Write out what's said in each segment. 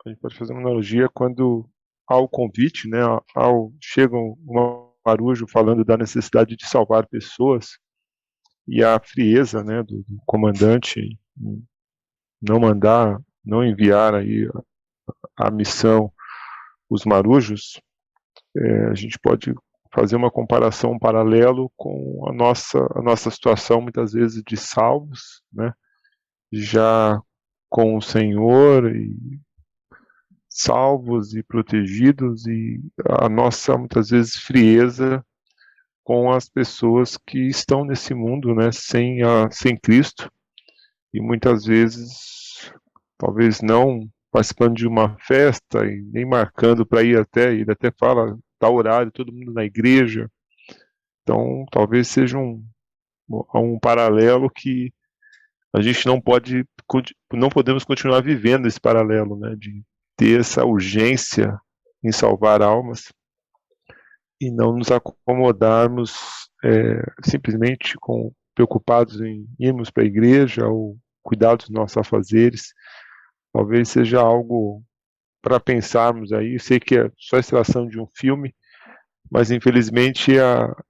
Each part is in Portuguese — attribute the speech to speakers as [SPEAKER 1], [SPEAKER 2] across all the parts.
[SPEAKER 1] a gente pode fazer uma analogia quando há o convite, né, chega um marujo falando da necessidade de salvar pessoas e a frieza, né, do comandante em não mandar, não enviar aí a missão os marujos, a gente pode fazer uma comparação, um paralelo com a nossa situação, muitas vezes, de salvos, né? Já com o Senhor, e salvos e protegidos, e a nossa, muitas vezes, frieza com as pessoas que estão nesse mundo, né? Sem Cristo, e muitas vezes, talvez não participando de uma festa e nem marcando para ir até, ele até fala tal horário, todo mundo na igreja. Então, talvez seja um paralelo que a gente não podemos continuar vivendo esse paralelo, né, de ter essa urgência em salvar almas e não nos acomodarmos simplesmente preocupados em irmos para a igreja ou cuidar dos nossos afazeres. Talvez seja algo para pensarmos aí. Eu sei que é só a extração de um filme, mas infelizmente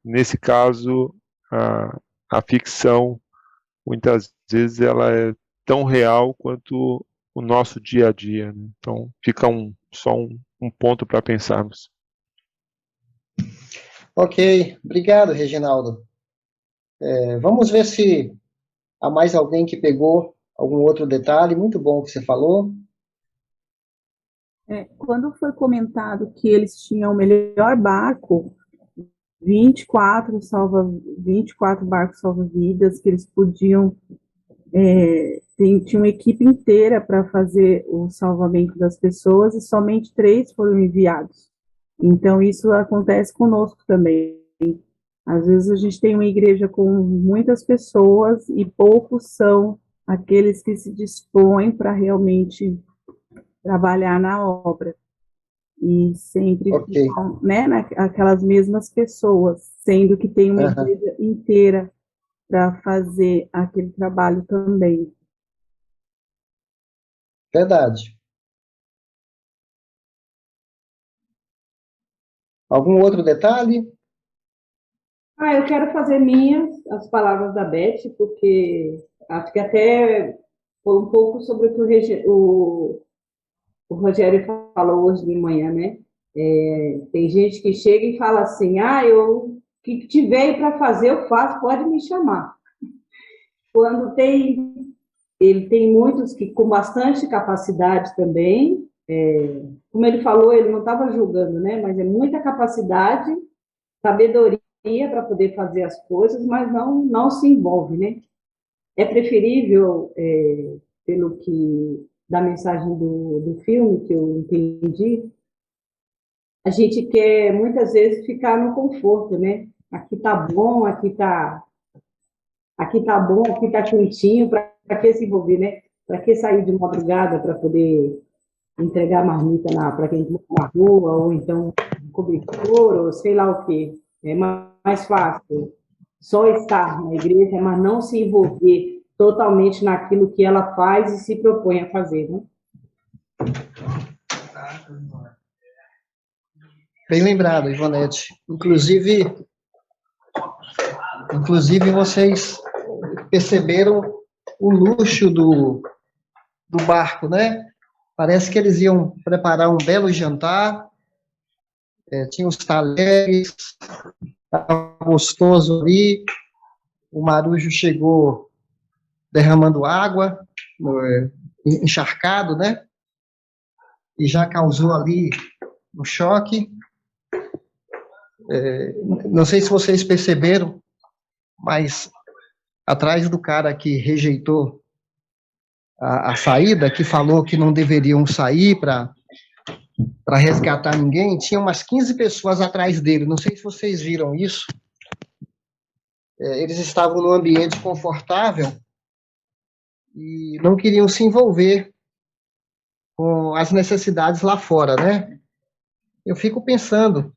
[SPEAKER 1] nesse caso a, a ficção muitas vezes ela é tão real quanto o nosso dia a dia, né? Então fica só um ponto para pensarmos.
[SPEAKER 2] Ok, obrigado, Reginaldo. Vamos ver se há mais alguém que pegou algum outro detalhe. Muito bom o que você falou.
[SPEAKER 3] Quando foi comentado que eles tinham o melhor barco, 24 24 barcos salva-vidas, que eles podiam, tinha uma equipe inteira para fazer o salvamento das pessoas e somente 3 foram enviados. Então, isso acontece conosco também. Às vezes a gente tem uma igreja com muitas pessoas e poucos são aqueles que se dispõem para realmente trabalhar na obra. E sempre
[SPEAKER 2] Ok.
[SPEAKER 3] ficam, né, aquelas mesmas pessoas, sendo que tem uma
[SPEAKER 2] Aham.
[SPEAKER 3] igreja inteira para fazer aquele trabalho também.
[SPEAKER 2] Verdade. Algum outro detalhe?
[SPEAKER 4] Eu quero fazer minhas as palavras da Beth, porque acho que até foi um pouco sobre o que o Rogério falou hoje de manhã, né? Tem gente que chega e fala assim, o que tiver para fazer eu faço, pode me chamar. Quando ele tem muitos que com bastante capacidade também, como ele falou, ele não estava julgando, né? Mas é muita capacidade, sabedoria para poder fazer as coisas, mas não se envolve, né? É preferível, pelo que da mensagem do filme que eu entendi, a gente quer muitas vezes ficar no conforto, né? Aqui tá bom, aqui tá bom, aqui tá quentinho, para que se envolver, né? Para que sair de madrugada para poder entregar marmita para quem está na rua, ou então cobertor, ou sei lá o quê. É mais fácil só estar na igreja, mas não se envolver totalmente naquilo que ela faz e se propõe a fazer, né?
[SPEAKER 2] Bem lembrado, Ivonete. Inclusive vocês perceberam o luxo do barco, né? Parece que eles iam preparar um belo jantar, tinha os talheres, estava gostoso ali, o marujo chegou derramando água, encharcado, né? E já causou ali um choque. Não sei se vocês perceberam, mas atrás do cara que rejeitou a saída, que falou que não deveriam sair para resgatar ninguém, tinha umas 15 pessoas atrás dele. Não sei se vocês viram isso. Eles estavam num ambiente confortável e não queriam se envolver com as necessidades lá fora, né? Eu fico pensando,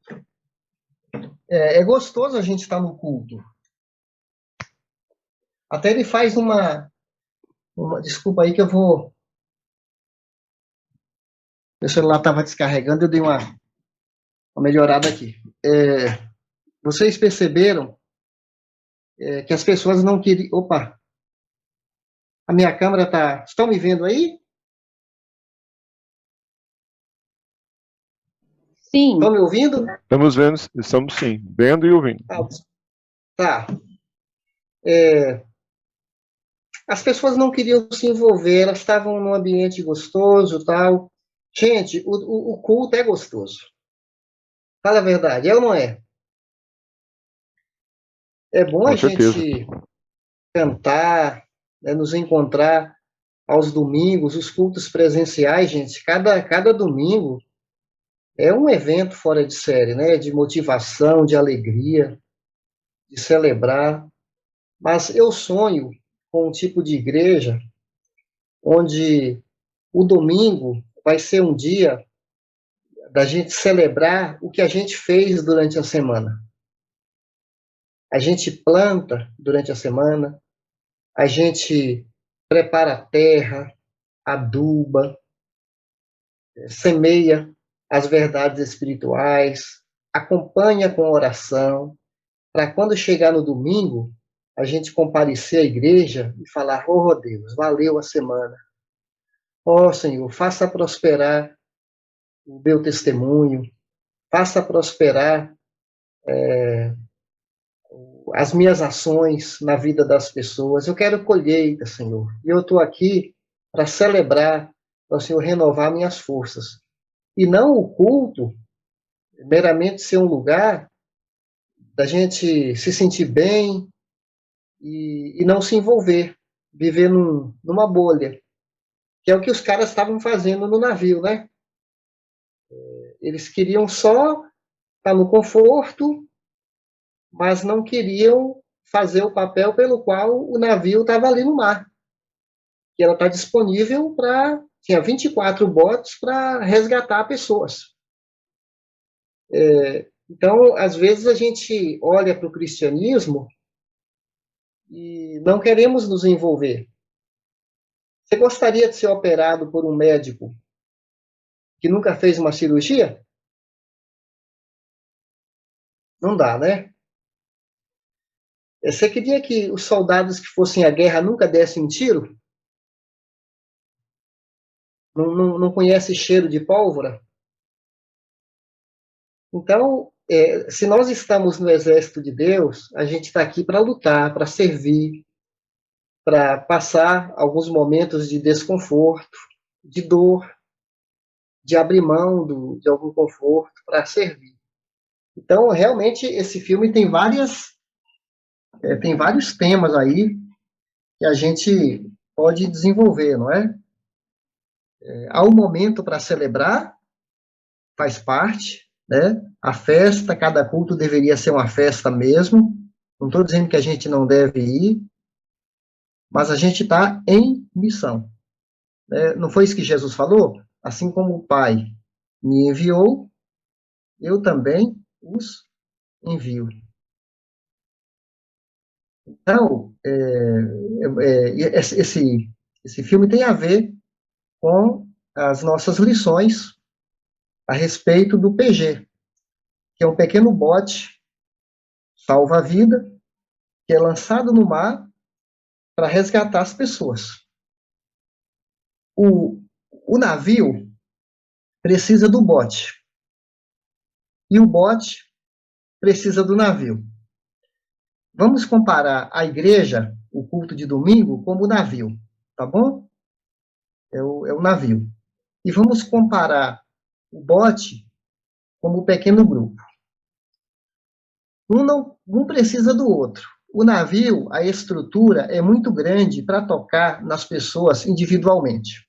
[SPEAKER 2] é gostoso a gente estar no culto. Até ele faz uma desculpa aí que eu vou Meu celular estava descarregando, eu dei uma melhorada aqui. Vocês perceberam que as pessoas não queriam... Opa! A minha câmera está... Estão me vendo aí?
[SPEAKER 4] Sim.
[SPEAKER 2] Estão me ouvindo?
[SPEAKER 1] Estamos vendo, estamos sim, vendo e ouvindo.
[SPEAKER 2] Tá. As pessoas não queriam se envolver, elas estavam num ambiente gostoso, tal. Gente, o culto é gostoso. Fala a verdade, é ou não é? É bom a
[SPEAKER 1] Com certeza.
[SPEAKER 2] gente cantar, né, nos encontrar aos domingos, os cultos presenciais, gente. Cada domingo é um evento fora de série, né? De motivação, de alegria, de celebrar. Mas eu sonho com um tipo de igreja onde o domingo vai ser um dia da gente celebrar o que a gente fez durante a semana. A gente planta durante a semana, a gente prepara a terra, aduba, semeia as verdades espirituais, acompanha com oração, para quando chegar no domingo, a gente comparecer à igreja e falar: oh Deus, valeu a semana. Ó Senhor, faça prosperar o meu testemunho, faça prosperar as minhas ações na vida das pessoas. Eu quero colheita, Senhor. E eu estou aqui para celebrar, para o Senhor renovar minhas forças. E não o culto meramente ser um lugar da gente se sentir bem e não se envolver, viver numa bolha, que é o que os caras estavam fazendo no navio, né? Eles queriam só estar no conforto, mas não queriam fazer o papel pelo qual o navio estava ali no mar. Que ela está disponível para... Tinha 24 botes para resgatar pessoas. Então, às vezes, a gente olha para o cristianismo e não queremos nos envolver. Você gostaria de ser operado por um médico que nunca fez uma cirurgia? Não dá, né? Você queria que os soldados que fossem à guerra nunca dessem um tiro? Não conhece cheiro de pólvora? Então, se nós estamos no exército de Deus, a gente está aqui para lutar, para servir, para passar alguns momentos de desconforto, de dor, de abrir mão de algum conforto para servir. Então, realmente, esse filme tem vários temas aí que a gente pode desenvolver, não é? Há um momento para celebrar, faz parte, né? A festa, cada culto deveria ser uma festa mesmo. Não estou dizendo que a gente não deve ir, mas a gente está em missão. Né? Não foi isso que Jesus falou? Assim como o Pai me enviou, eu também os envio. Então, esse filme tem a ver com as nossas lições a respeito do PG, que é um pequeno bote salva-vida, que é lançado no mar para resgatar as pessoas. O navio precisa do bote, e o bote precisa do navio. Vamos comparar a igreja, o culto de domingo, como o navio, tá bom? É o navio. E vamos comparar o bote como o pequeno grupo. Um precisa do outro. O navio, a estrutura é muito grande para tocar nas pessoas individualmente.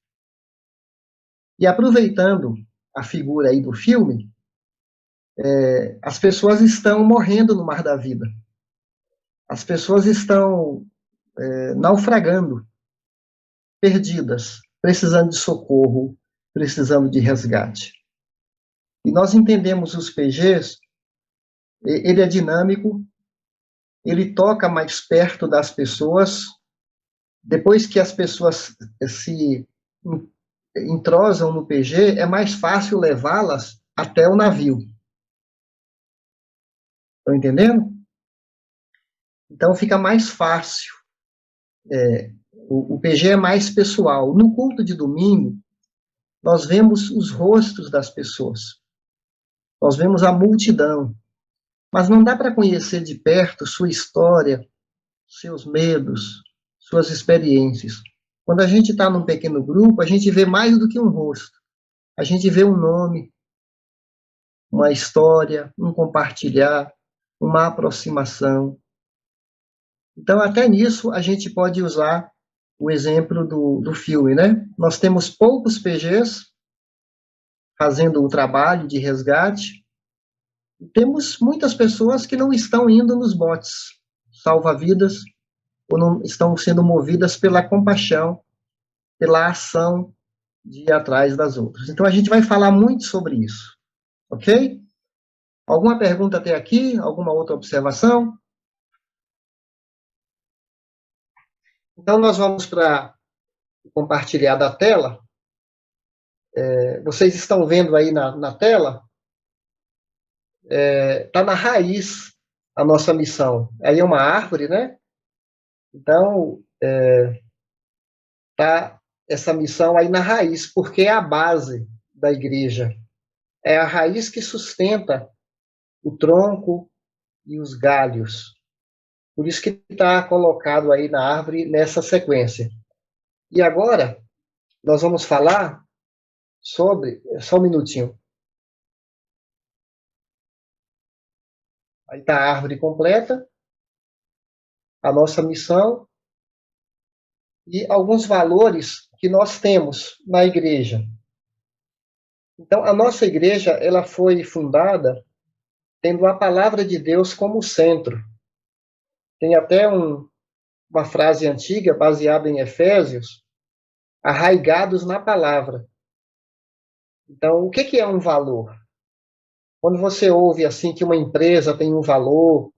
[SPEAKER 2] E aproveitando a figura aí do filme, as pessoas estão morrendo no mar da vida. As pessoas estão naufragando, perdidas, precisando de socorro, precisando de resgate. E nós entendemos os PGs, ele é dinâmico, ele toca mais perto das pessoas, depois que as pessoas se entrosam no PG, é mais fácil levá-las até o navio. Estão entendendo? Então fica mais fácil. O PG é mais pessoal. No culto de domingo, nós vemos os rostos das pessoas. Nós vemos a multidão. Mas não dá para conhecer de perto sua história, seus medos, suas experiências. Quando a gente está num pequeno grupo, a gente vê mais do que um rosto. A gente vê um nome, uma história, um compartilhar, uma aproximação. Então, até nisso, a gente pode usar o exemplo do filme, né? Nós temos poucos PGs fazendo o trabalho de resgate, e temos muitas pessoas que não estão indo nos botes salva-vidas, ou não estão sendo movidas pela compaixão, pela ação de ir atrás das outras. Então, a gente vai falar muito sobre isso, ok? Alguma pergunta até aqui? Alguma outra observação? Então, nós vamos para compartilhar da tela. Vocês estão vendo aí na tela? Está na raiz a nossa missão. Aí é uma árvore, né? Então, está essa missão aí na raiz, porque é a base da igreja. É a raiz que sustenta o tronco e os galhos. Por isso que está colocado aí na árvore nessa sequência. E agora, nós vamos falar sobre... Só um minutinho. Aí está a árvore completa, a nossa missão e alguns valores que nós temos na igreja. Então, a nossa igreja, ela foi fundada tendo a palavra de Deus como centro. Tem até uma frase antiga, baseada em Efésios, arraigados na palavra. Então, o que é um valor? Quando você ouve assim que uma empresa tem um valor,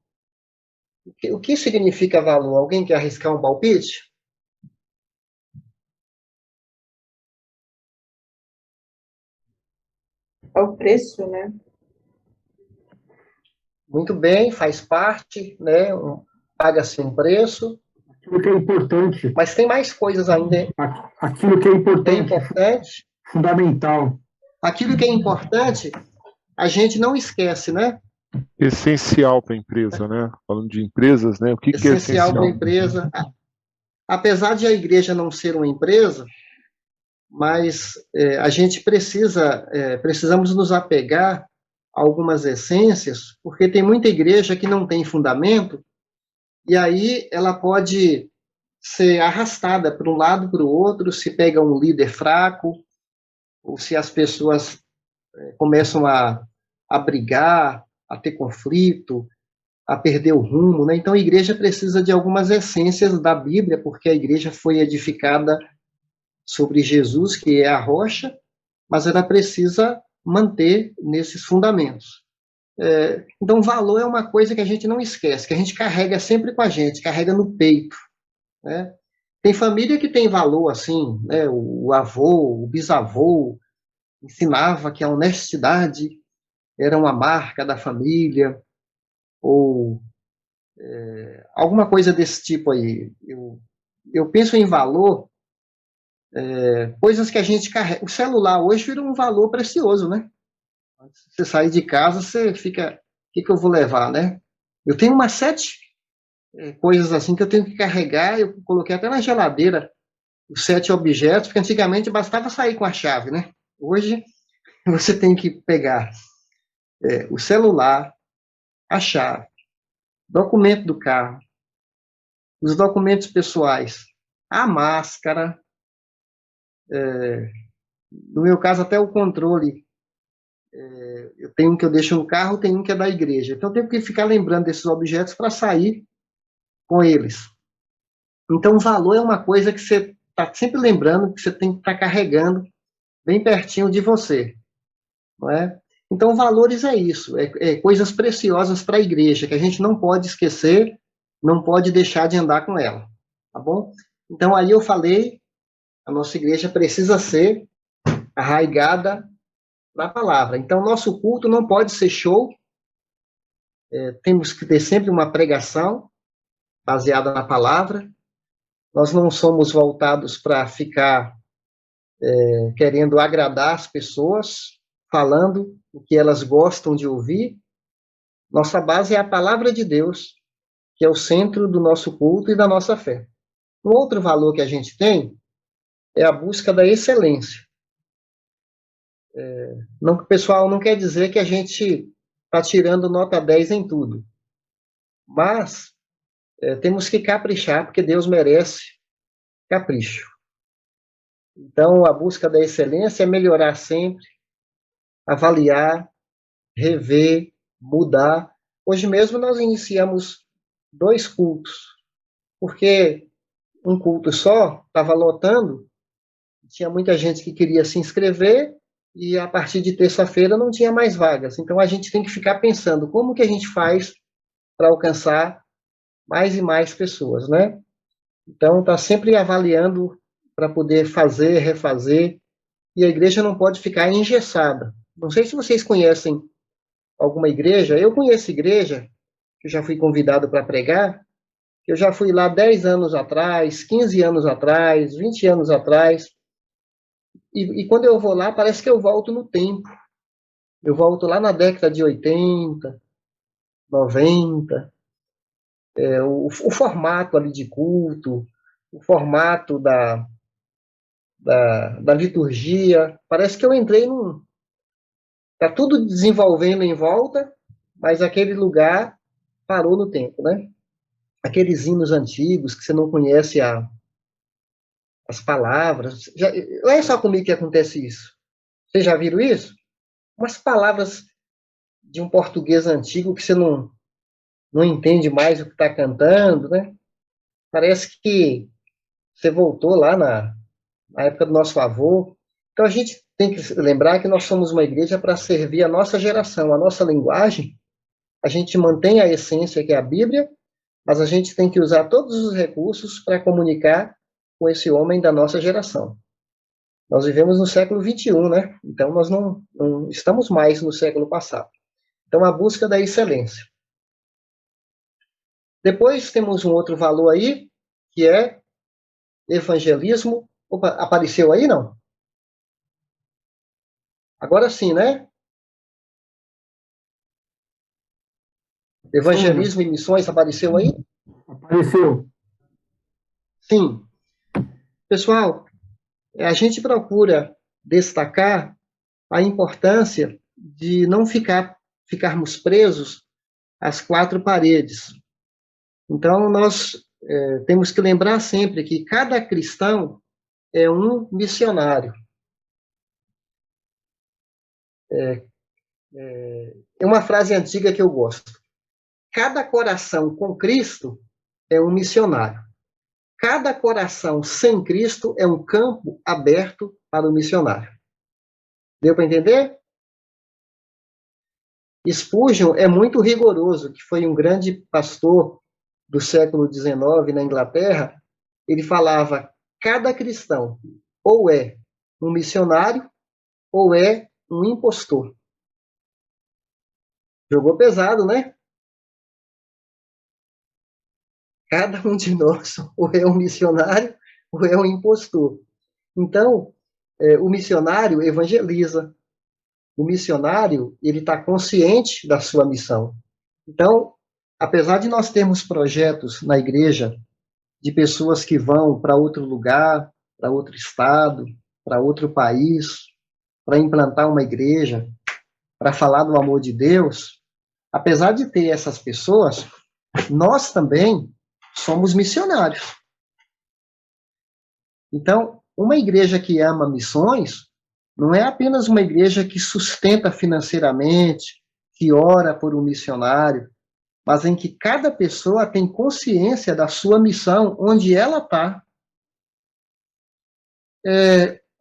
[SPEAKER 2] o que significa valor? Alguém quer arriscar um palpite?
[SPEAKER 4] É o preço, né?
[SPEAKER 2] Muito bem, faz parte, né? Paga-se um preço.
[SPEAKER 5] Aquilo que é importante.
[SPEAKER 2] Mas tem mais coisas ainda.
[SPEAKER 5] Aquilo que é importante. Fundamental.
[SPEAKER 2] Aquilo que é importante, a gente não esquece, né?
[SPEAKER 1] Essencial para a empresa, né? Falando de empresas, né? O que é essencial
[SPEAKER 2] para a empresa? Apesar de a igreja não ser uma empresa, mas a gente precisamos nos apegar a algumas essências, porque tem muita igreja que não tem fundamento, e aí ela pode ser arrastada para um lado, para o outro, se pega um líder fraco, ou se as pessoas começam a brigar, a ter conflito, a perder o rumo, né? Então a igreja precisa de algumas essências da Bíblia, porque a igreja foi edificada sobre Jesus, que é a rocha, mas ela precisa manter nesses fundamentos. Então, valor é uma coisa que a gente não esquece, que a gente carrega sempre com a gente, carrega no peito, né? Tem família que tem valor, assim, né? O avô, o bisavô ensinava que a honestidade era uma marca da família, ou alguma coisa desse tipo aí. Eu penso em valor, coisas que a gente carrega. O celular hoje virou um valor precioso, né? Você sair de casa, você fica... O que eu vou levar, né? Eu tenho umas 7 coisas assim que eu tenho que carregar. Eu coloquei até na geladeira os 7 objetos, porque antigamente bastava sair com a chave, né? Hoje você tem que pegar o celular, a chave, documento do carro, os documentos pessoais, a máscara, no meu caso até o controle. Eu tenho um que eu deixo no carro, tem um que é da igreja. Então eu tenho que ficar lembrando desses objetos para sair com eles. Então o valor é uma coisa que você está sempre lembrando, que você tem que estar carregando bem pertinho de você, não é? Então valores é isso, coisas preciosas para a igreja, que a gente não pode esquecer, não pode deixar de andar com ela, tá bom? Então aí eu falei, a nossa igreja precisa ser arraigada na palavra. Então, nosso culto não pode ser show, temos que ter sempre uma pregação baseada na palavra. Nós não somos voltados para ficar querendo agradar as pessoas, falando o que elas gostam de ouvir. Nossa base é a palavra de Deus, que é o centro do nosso culto e da nossa fé. Um outro valor que a gente tem é a busca da excelência. Não, pessoal, não quer dizer que a gente está tirando nota 10 em tudo, mas temos que caprichar, porque Deus merece capricho. Então, a busca da excelência é melhorar sempre, avaliar, rever, mudar. Hoje mesmo nós iniciamos 2 cultos, porque um culto só estava lotando, tinha muita gente que queria se inscrever, e a partir de terça-feira não tinha mais vagas. Então, a gente tem que ficar pensando como que a gente faz para alcançar mais e mais pessoas, né? Então, está sempre avaliando para poder fazer, refazer, e a igreja não pode ficar engessada. Não sei se vocês conhecem alguma igreja, eu conheço igreja, que eu já fui convidado para pregar, que eu já fui lá 10 anos atrás, 15 anos atrás, 20 anos atrás, e quando eu vou lá, parece que eu volto no tempo. Eu volto lá na década de 80, 90, o formato ali de culto, o formato da liturgia, parece que eu entrei num... Está tudo desenvolvendo em volta, mas aquele lugar parou no tempo, né? Aqueles hinos antigos que você não conhece as palavras. Não é só comigo que acontece isso. Vocês já viram isso? Umas palavras de um português antigo que você não entende mais o que está cantando, né? Parece que você voltou lá na época do nosso avô. Então, a gente tem que lembrar que nós somos uma igreja para servir a nossa geração, a nossa linguagem. A gente mantém a essência, que é a Bíblia, mas a gente tem que usar todos os recursos para comunicar com esse homem da nossa geração. Nós vivemos no século XXI, né? Então, nós não estamos mais no século passado. Então, a busca da excelência. Depois, temos um outro valor aí, que é evangelismo. Opa, apareceu aí, não? Agora sim, né? Evangelismo e missões, apareceu aí?
[SPEAKER 5] Apareceu.
[SPEAKER 2] Sim. Pessoal, a gente procura destacar a importância de não ficarmos presos às 4 paredes. Então, nós temos que lembrar sempre que cada cristão é um missionário. É uma frase antiga que eu gosto. Cada coração com Cristo é um missionário. Cada coração sem Cristo é um campo aberto para o missionário. Deu para entender? Spurgeon é muito rigoroso, que foi um grande pastor do século XIX na Inglaterra. Ele falava: cada cristão ou é um missionário ou é um impostor. Jogou pesado, né? Cada um de nós ou é um missionário ou é um impostor. Então, o missionário evangeliza. O missionário, ele está consciente da sua missão. Então, apesar de nós termos projetos na igreja de pessoas que vão para outro lugar, para outro estado, para outro país, para implantar uma igreja, para falar do amor de Deus, apesar de ter essas pessoas, nós também somos missionários. Então, uma igreja que ama missões não é apenas uma igreja que sustenta financeiramente, que ora por um missionário, mas em que cada pessoa tem consciência da sua missão, onde ela está.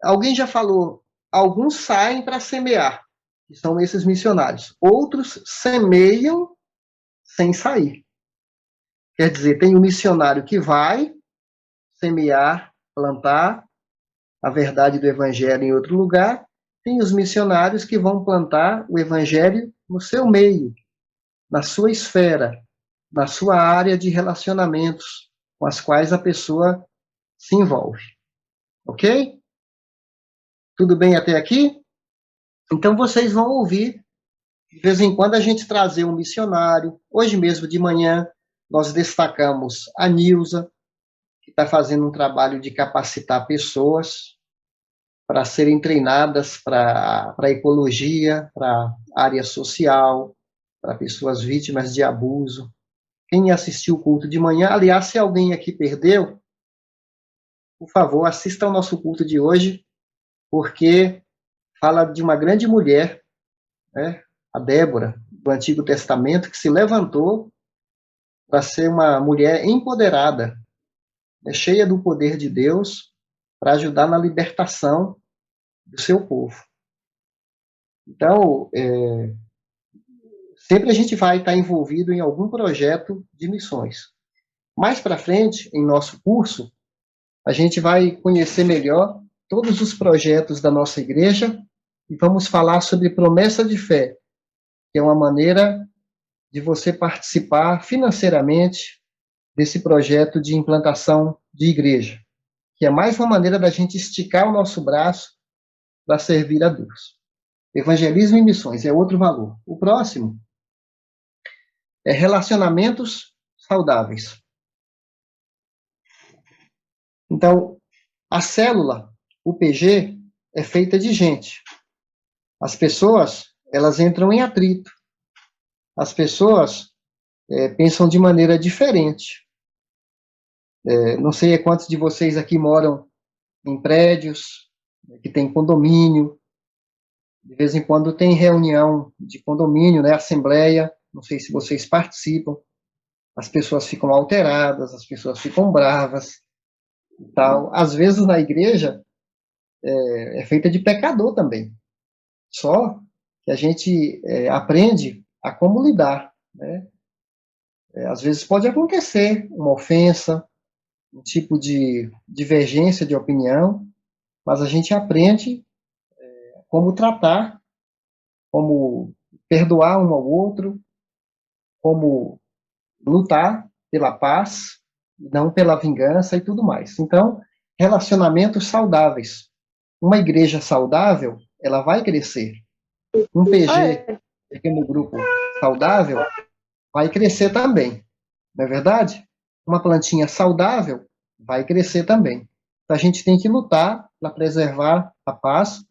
[SPEAKER 2] Alguém já falou, alguns saem para semear, que são esses missionários. Outros semeiam sem sair. Quer dizer, tem um missionário que vai semear, plantar a verdade do evangelho em outro lugar, tem os missionários que vão plantar o evangelho no seu meio, na sua esfera, na sua área de relacionamentos com as quais a pessoa se envolve. Ok? Tudo bem até aqui? Então vocês vão ouvir, de vez em quando, a gente trazer um missionário. Hoje mesmo de manhã, nós destacamos a Nilza, que está fazendo um trabalho de capacitar pessoas para serem treinadas para a ecologia, para a área social, para pessoas vítimas de abuso. Quem assistiu o culto de manhã, aliás, se alguém aqui perdeu, por favor, assista ao nosso culto de hoje, porque fala de uma grande mulher, né, a Débora, do Antigo Testamento, que se levantou para ser uma mulher empoderada, né, cheia do poder de Deus, para ajudar na libertação do seu povo. Então, sempre a gente vai estar envolvido em algum projeto de missões. Mais para frente, em nosso curso, a gente vai conhecer melhor todos os projetos da nossa igreja e vamos falar sobre promessa de fé, que é uma maneira de você participar financeiramente desse projeto de implantação de igreja, que é mais uma maneira da gente esticar o nosso braço para servir a Deus. Evangelismo e missões é outro valor. O próximo é relacionamentos saudáveis. Então, a célula, o PG, é feita de gente. As pessoas, elas entram em atrito. As pessoas pensam de maneira diferente. Não sei quantos de vocês aqui moram em prédios, que tem condomínio. De vez em quando tem reunião de condomínio, né, assembleia. Não sei se vocês participam. As pessoas ficam alteradas, as pessoas ficam bravas. Tal. Às vezes na igreja é feita de pecador também. Só que a gente aprende a como lidar, né? Às vezes pode acontecer uma ofensa, um tipo de divergência de opinião, mas a gente aprende como tratar, como perdoar um ao outro, como lutar pela paz, não pela vingança e tudo mais. Então, relacionamentos saudáveis. Uma igreja saudável, ela vai crescer. Um PG, pequeno grupo saudável, vai crescer também. Não é verdade? Uma plantinha saudável vai crescer também. Então, a gente tem que lutar para preservar a paz.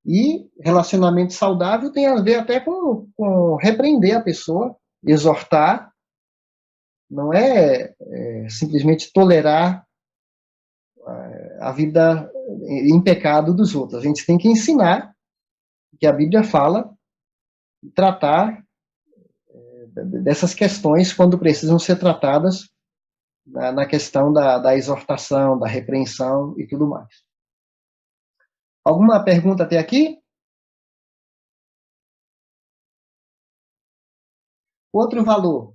[SPEAKER 2] E relacionamento saudável tem a ver até com repreender a pessoa, exortar. Não é simplesmente tolerar a vida em pecado dos outros. A gente tem que ensinar o que a Bíblia fala e tratar dessas questões quando precisam ser tratadas na questão da exortação, da repreensão e tudo mais. Alguma pergunta até aqui? Outro valor,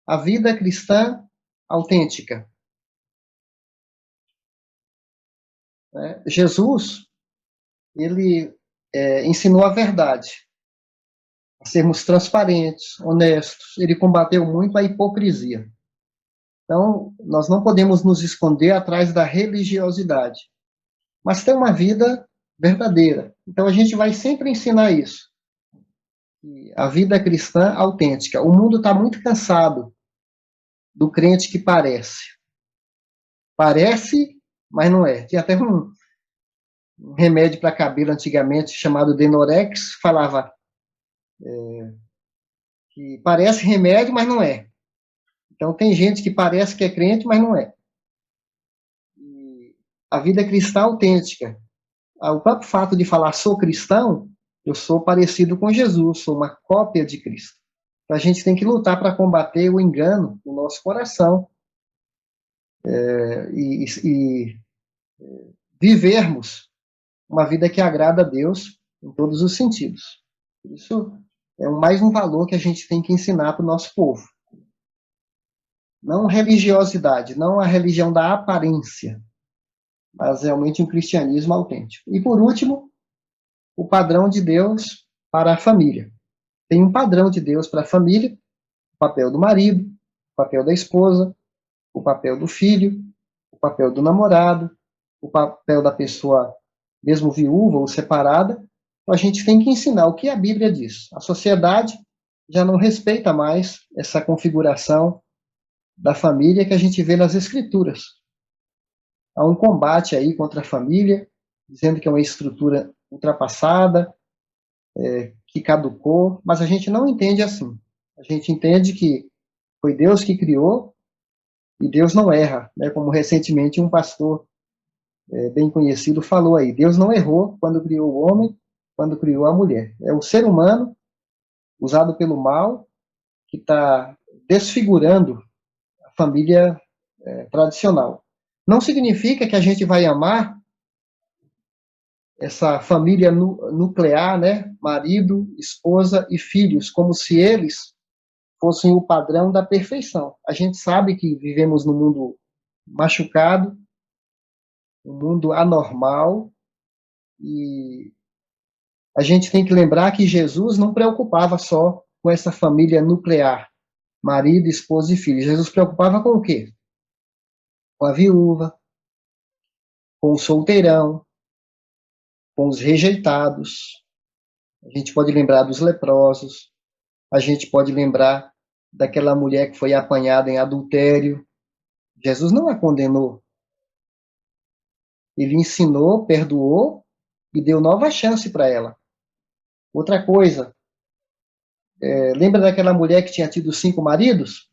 [SPEAKER 2] a vida cristã autêntica. Jesus, ele ensinou a verdade, a sermos transparentes, honestos. Ele combateu muito a hipocrisia. Então, nós não podemos nos esconder atrás da religiosidade, mas ter uma vida verdadeira. Então, a gente vai sempre ensinar isso. A vida cristã autêntica. O mundo está muito cansado do crente que parece. Parece, mas não é. Tinha até um remédio para cabelo antigamente chamado Denorex, falava que parece remédio, mas não é. Então, tem gente que parece que é crente, mas não é. E a vida cristã autêntica. O próprio fato de falar sou cristão, eu sou parecido com Jesus, sou uma cópia de Cristo. Então, a gente tem que lutar para combater o engano no nosso coração e vivermos uma vida que agrada a Deus em todos os sentidos. Isso é mais um valor que a gente tem que ensinar para o nosso povo. Não religiosidade, não a religião da aparência, mas realmente um cristianismo autêntico. E por último, o padrão de Deus para a família. Tem um padrão de Deus para a família, o papel do marido, o papel da esposa, o papel do filho, o papel do namorado, o papel da pessoa, mesmo viúva ou separada. Então, a gente tem que ensinar o que a Bíblia diz. A sociedade já não respeita mais essa configuração da família que a gente vê nas Escrituras. Há um combate aí contra a família, dizendo que é uma estrutura ultrapassada, que caducou, mas a gente não entende assim. A gente entende que foi Deus que criou e Deus não erra, né? Como recentemente um pastor bem conhecido falou aí, Deus não errou quando criou o homem, quando criou a mulher. É o ser humano, usado pelo mal, que está desfigurando a família tradicional. Não significa que a gente vai amar essa família nuclear, né? Marido, esposa e filhos, como se eles fossem o padrão da perfeição. A gente sabe que vivemos num mundo machucado, um mundo anormal, e a gente tem que lembrar que Jesus não preocupava só com essa família nuclear, marido, esposa e filhos. Jesus se preocupava com o quê? Com a viúva, com o solteirão, com os rejeitados. A gente pode lembrar dos leprosos, a gente pode lembrar daquela mulher que foi apanhada em adultério. Jesus não a condenou. Ele ensinou, perdoou e deu nova chance para ela. Outra coisa, lembra daquela mulher que tinha tido 5 maridos?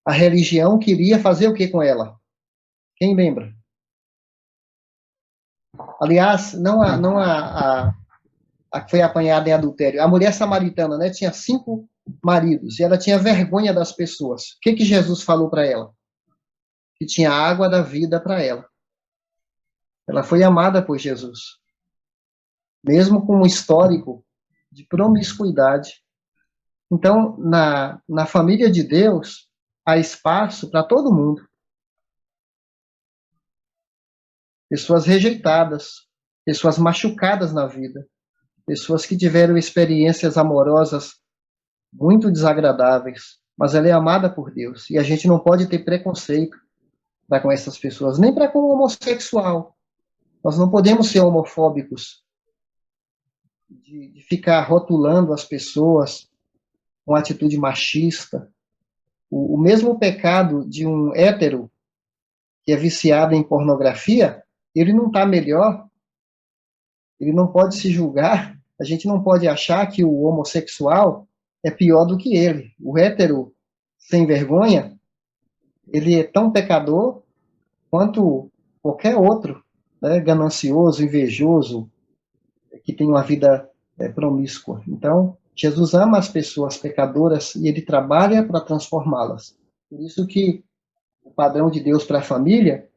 [SPEAKER 2] A religião queria fazer o que com ela? Quem lembra? Aliás, não a que foi apanhada em adultério. A mulher samaritana, né, tinha 5 maridos e ela tinha vergonha das pessoas. O que Jesus falou para ela? Que tinha a água da vida para ela. Ela foi amada por Jesus. Mesmo com um histórico de promiscuidade. Então, na família de Deus, há espaço para todo mundo. Pessoas rejeitadas, pessoas machucadas na vida, pessoas que tiveram experiências amorosas muito desagradáveis, mas ela é amada por Deus, e a gente não pode ter preconceito para com essas pessoas, nem para com o homossexual. Nós não podemos ser homofóbicos, de ficar rotulando as pessoas com atitude machista. O mesmo pecado de um hétero que é viciado em pornografia, ele não está melhor, ele não pode se julgar, a gente não pode achar que o homossexual é pior do que ele. O hétero, sem vergonha, ele é tão pecador quanto qualquer outro, né, ganancioso, invejoso, que tem uma vida promíscua. Então, Jesus ama as pessoas pecadoras e ele trabalha para transformá-las. Por isso que o padrão de Deus para a família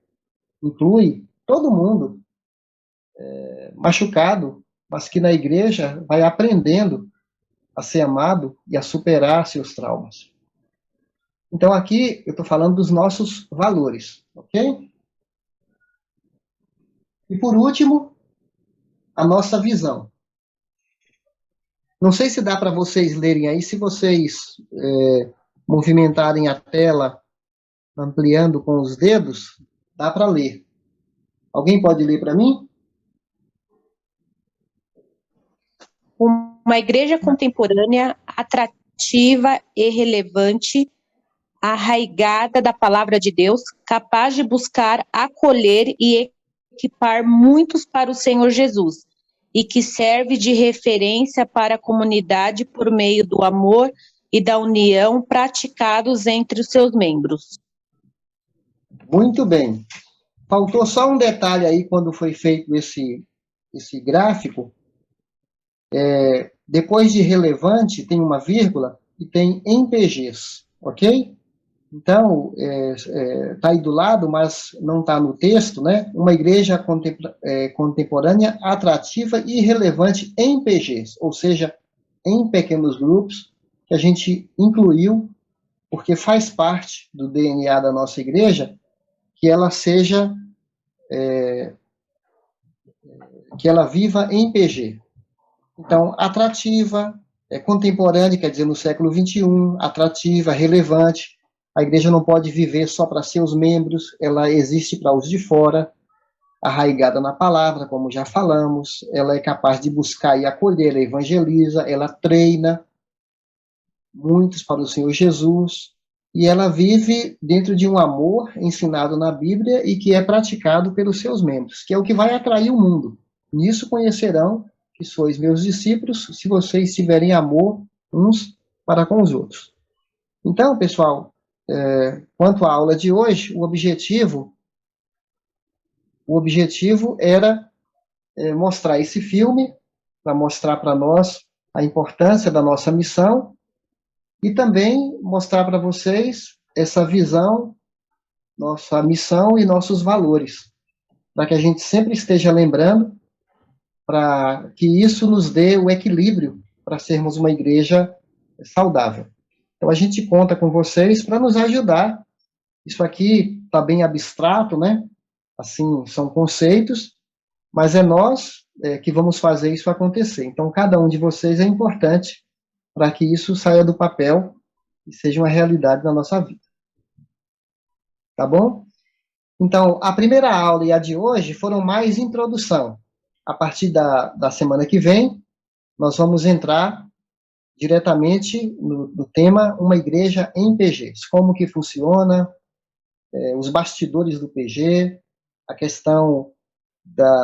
[SPEAKER 2] inclui todo mundo machucado, mas que na igreja vai aprendendo a ser amado e a superar seus traumas. Então, aqui eu estou falando dos nossos valores, ok? E por último, a nossa visão. Não sei se dá para vocês lerem aí, se vocês movimentarem a tela, ampliando com os dedos, dá para ler. Alguém pode ler para mim?
[SPEAKER 6] Uma igreja contemporânea, atrativa e relevante, arraigada da palavra de Deus, capaz de buscar, acolher e equipar muitos para o Senhor Jesus, e que serve de referência para a comunidade por meio do amor e da união praticados entre os seus membros.
[SPEAKER 2] Muito bem. Faltou só um detalhe aí quando foi feito esse gráfico. Depois de relevante, tem uma vírgula e tem em PGs, ok? Então, está aí do lado, mas não está no texto, né? Uma igreja contemporânea, atrativa e relevante em PGs, ou seja, em pequenos grupos, que a gente incluiu, porque faz parte do DNA da nossa igreja, que ela seja que ela viva em PG. Então, atrativa, contemporânea, quer dizer, no século XXI, atrativa, relevante. A igreja não pode viver só para seus membros, ela existe para os de fora, arraigada na palavra, como já falamos, ela é capaz de buscar e acolher, ela evangeliza, ela treina muitos para o Senhor Jesus, e ela vive dentro de um amor ensinado na Bíblia e que é praticado pelos seus membros, que é o que vai atrair o mundo. Nisso conhecerão que sois meus discípulos, se vocês tiverem amor uns para com os outros. Então, pessoal, quanto à aula de hoje, o objetivo era mostrar esse filme, para mostrar para nós a importância da nossa missão e também mostrar para vocês essa visão, nossa missão e nossos valores, para que a gente sempre esteja lembrando, para que isso nos dê o equilíbrio para sermos uma igreja saudável. Então, a gente conta com vocês para nos ajudar. Isso aqui está bem abstrato, né? Assim, são conceitos, mas é nós que vamos fazer isso acontecer. Então, cada um de vocês é importante para que isso saia do papel e seja uma realidade na nossa vida. Tá bom? Então, a primeira aula e a de hoje foram mais introdução. A partir da semana que vem, nós vamos entrar diretamente no tema Uma Igreja em PG. Como que funciona, os bastidores do PG, a questão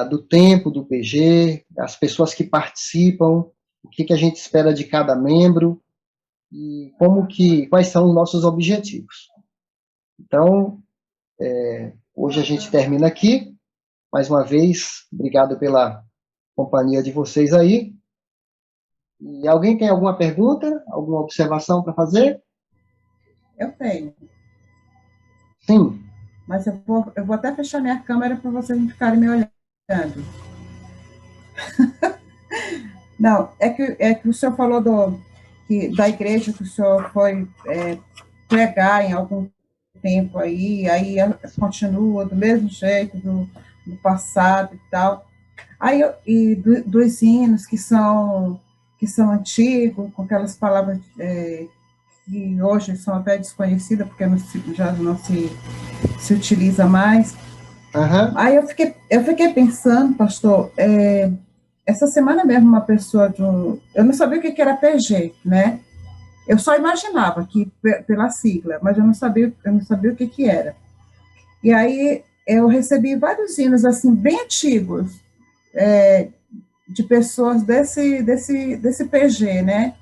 [SPEAKER 2] do tempo do PG, as pessoas que participam, o que a gente espera de cada membro, e quais são os nossos objetivos. Então, hoje a gente termina aqui. Mais uma vez, obrigado pela companhia de vocês aí. E alguém tem alguma pergunta, alguma observação para fazer?
[SPEAKER 7] Eu tenho.
[SPEAKER 2] Sim.
[SPEAKER 7] Mas eu vou até fechar minha câmera para vocês não ficarem me olhando. Não, é que o senhor falou da igreja que o senhor foi pregar em algum tempo aí continua do mesmo jeito do passado e tal. Dos hinos que são antigos, com aquelas palavras que hoje são até desconhecidas, porque já não se utiliza mais.
[SPEAKER 2] Uhum.
[SPEAKER 7] Aí eu fiquei pensando, pastor, essa semana mesmo uma pessoa eu não sabia o que era PG, né? Eu só imaginava que pela sigla, mas eu não sabia o que era. E aí eu recebi vários hinos assim bem antigos, de pessoas desse PG, né?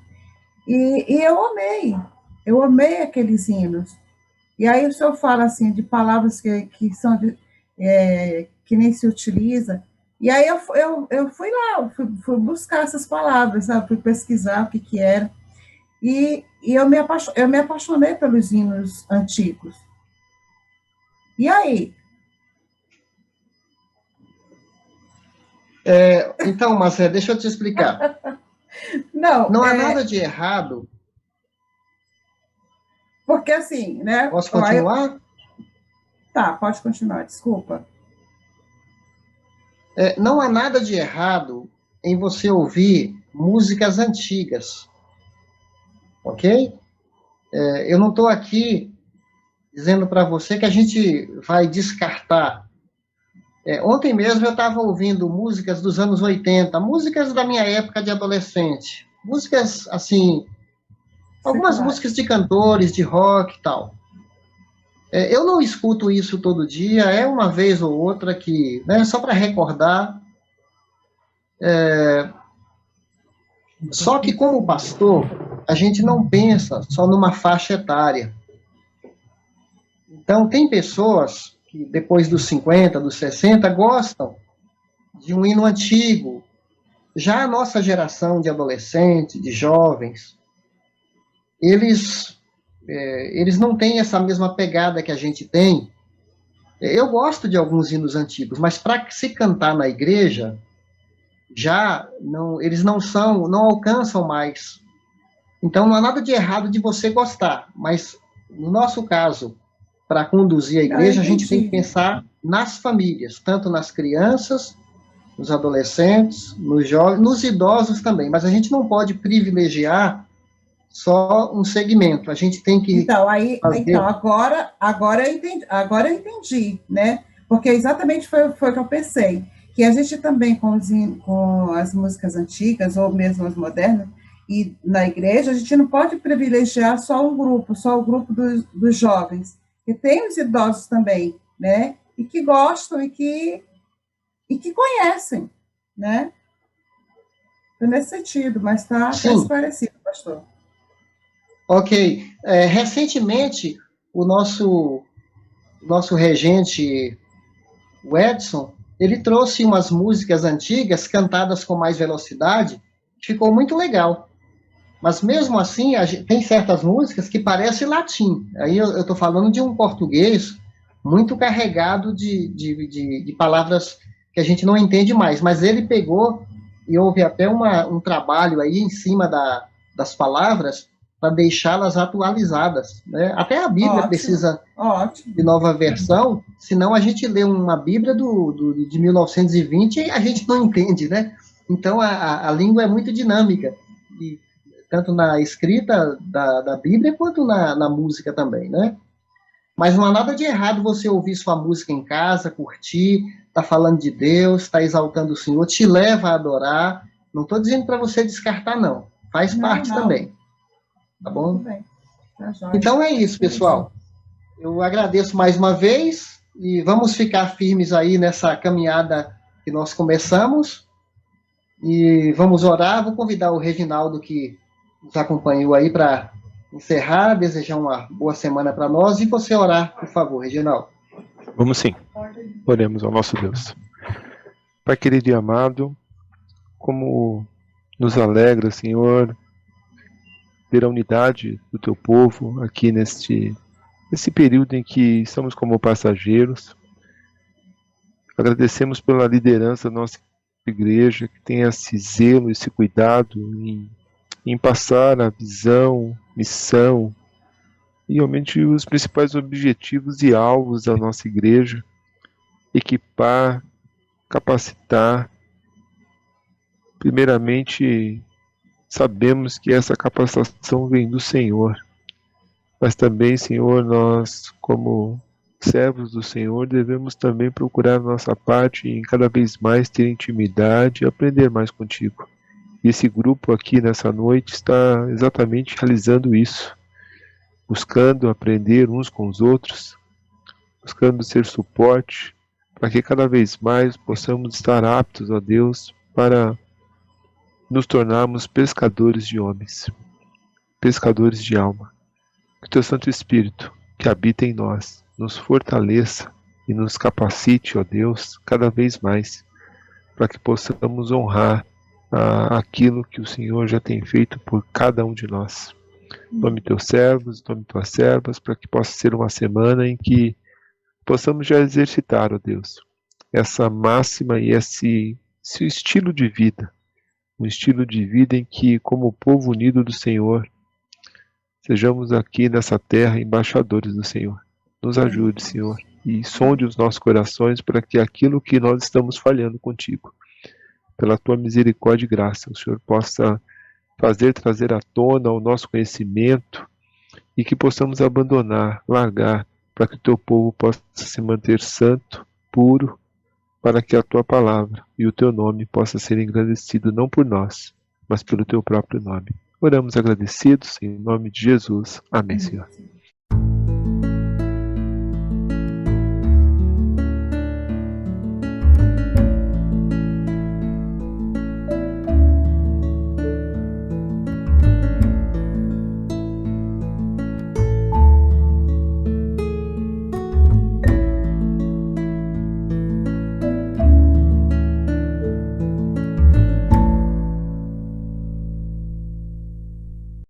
[SPEAKER 7] E eu amei aqueles hinos. E aí o senhor fala assim de palavras que são que nem se utiliza. E aí eu fui lá, fui buscar essas palavras, sabe? Fui pesquisar o que era. E eu me apaixonei pelos hinos antigos. E aí?
[SPEAKER 2] Então, Marcelo, deixa eu te explicar. Não há nada de errado.
[SPEAKER 7] Porque assim, né?
[SPEAKER 2] Posso continuar?
[SPEAKER 7] Tá, pode continuar, desculpa.
[SPEAKER 2] Não há nada de errado em você ouvir músicas antigas, ok? Eu não estou aqui dizendo para você que a gente vai descartar. Ontem mesmo eu estava ouvindo músicas dos anos 80, músicas da minha época de adolescente, músicas, assim, algumas músicas de cantores, de rock e tal. Eu não escuto isso todo dia, é uma vez ou outra que, né, só para recordar. Só que como pastor, a gente não pensa só numa faixa etária. Então, tem pessoas que depois dos 50, dos 60, gostam de um hino antigo. Já a nossa geração de adolescentes, de jovens, eles não têm essa mesma pegada que a gente tem. Eu gosto de alguns hinos antigos, mas para se cantar na igreja, eles não alcançam mais. Então, não há nada de errado de você gostar, mas, no nosso caso, para conduzir a igreja, a gente tem que pensar nas famílias, tanto nas crianças, nos adolescentes, nos jovens, nos idosos também, mas a gente não pode privilegiar só um segmento, a gente tem que...
[SPEAKER 7] Então, agora eu entendi, né? Porque exatamente foi o que eu pensei, que a gente também, com as músicas antigas, ou mesmo as modernas, e na igreja, a gente não pode privilegiar só um grupo, só o grupo dos jovens, e tem os idosos também, né? E que gostam e que conhecem, né? Foi nesse sentido, mas está esclarecido, pastor.
[SPEAKER 2] Ok. Recentemente, o nosso regente, o Edson, ele trouxe umas músicas antigas, cantadas com mais velocidade, ficou muito legal. Mas mesmo assim, tem certas músicas que parecem latim. Aí eu estou falando de um português muito carregado de palavras que a gente não entende mais. Mas ele pegou, e houve até um trabalho aí em cima das palavras para deixá-las atualizadas, né? Até a Bíblia precisa de nova versão, senão a gente lê uma Bíblia de 1920 e a gente não entende, né? Então a língua é muito dinâmica, e tanto na escrita da Bíblia quanto na música também, né? Mas não há nada de errado você ouvir sua música em casa, curtir, tá falando de Deus, tá exaltando o Senhor, te leva a adorar. Não estou dizendo para você descartar, não. Faz parte também. Tá bom? Então é isso, pessoal. Eu agradeço mais uma vez e vamos ficar firmes aí nessa caminhada que nós começamos. E vamos orar. Vou convidar o Reginaldo, que nos acompanhou aí, para encerrar, desejar uma boa semana para nós, e você orar, por favor, Reginaldo.
[SPEAKER 1] Vamos sim. Oremos ao nosso Deus. Pai querido e amado, como nos alegra, Senhor, ter a unidade do teu povo aqui nesse período em que estamos como passageiros. Agradecemos pela liderança da nossa igreja, que tem esse zelo, esse cuidado em passar a visão, missão e realmente os principais objetivos e alvos da nossa igreja: equipar, capacitar. Primeiramente, sabemos que essa capacitação vem do Senhor, mas também, Senhor, nós, como servos do Senhor, devemos também procurar a nossa parte em cada vez mais ter intimidade e aprender mais contigo. E esse grupo aqui nessa noite está exatamente realizando isso, buscando aprender uns com os outros, buscando ser suporte, para que cada vez mais possamos estar aptos a Deus para nos tornarmos pescadores de homens, pescadores de alma. Que o teu Santo Espírito, que habita em nós, nos fortaleça e nos capacite, ó Deus, cada vez mais, para que possamos honrar aquilo que o Senhor já tem feito por cada um de nós. Tome teus servos, tome tuas servas, para que possa ser uma semana em que possamos já exercitar, ó Deus, essa máxima e esse estilo de vida, um estilo de vida em que, como povo unido do Senhor, sejamos aqui nessa terra embaixadores do Senhor. Nos ajude, Senhor, e sonde os nossos corações para que aquilo que nós estamos falhando contigo, pela tua misericórdia e graça, o Senhor possa trazer à tona o nosso conhecimento e que possamos abandonar, largar, para que o teu povo possa se manter santo, puro, para que a tua palavra e o teu nome possa ser engrandecido não por nós, mas pelo teu próprio nome. Oramos agradecidos em nome de Jesus. Amém, Senhor.